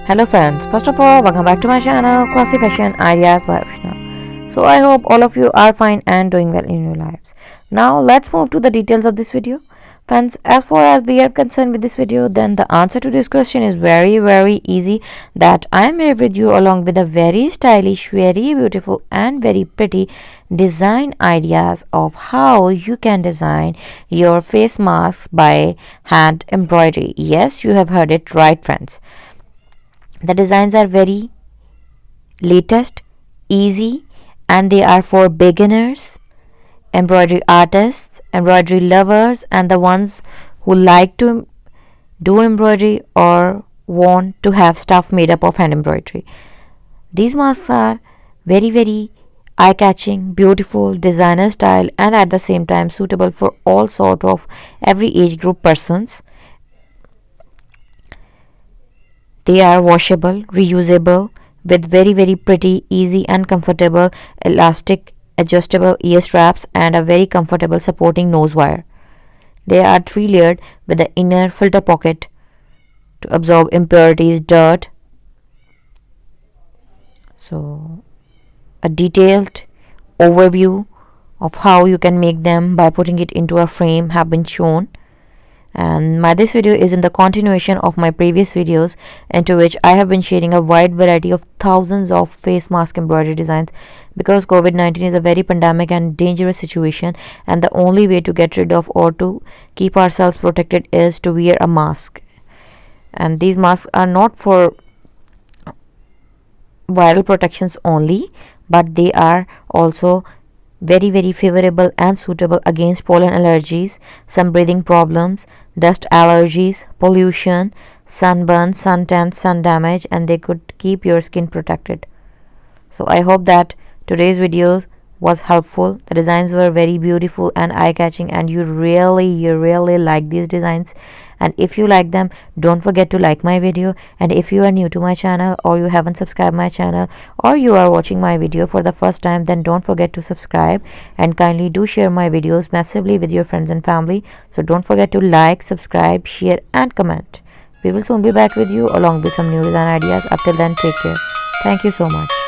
Hello friends, first of all, welcome back to my channel Classy Fashion Ideas by Ushna. So I hope all of you are fine and doing well in your lives. Now let's move to the details of this video. Friends, as far as we are concerned with this video, then the answer to this question is very easy, that I am here with you along with a very stylish, very beautiful and very pretty design ideas of how you can design your face masks by hand embroidery. Yes, you have heard it right friends. The designs are very latest, easy, and they are for beginners, embroidery artists, embroidery lovers, and the ones who like to do embroidery or want to have stuff made up of hand embroidery. These masks are very eye catching, beautiful, designer style, and at the same time suitable for all sort of every age group persons. They are washable, reusable, with very pretty, easy and comfortable elastic adjustable ear straps and a very comfortable supporting nose wire. They are 3 layered with the inner filter pocket to absorb impurities, dirt. So a detailed overview of how you can make them by putting it into a frame have been shown, and this video is in the continuation of my previous videos, into which I have been sharing a wide variety of thousands of face mask embroidery designs, because COVID-19 is a very pandemic and dangerous situation, and the only way to get rid of or to keep ourselves protected is to wear a mask. And these masks are not for viral protections only, but they are also very favorable and suitable against pollen allergies, some breathing problems, dust allergies, pollution, sunburn, suntan, sun damage, and they could keep your skin protected. So I hope that today's video was helpful. The designs were very beautiful and eye-catching, and you really like these designs. And if you like them, don't forget to like my video. And if you are new to my channel, or you haven't subscribed my channel, or you are watching my video for the first time, then don't forget to subscribe, and kindly do share my videos massively with your friends and family. So don't forget to like, subscribe, share and comment. We will soon be back with you along with some new design ideas. Up till then, take care. Thank you so much.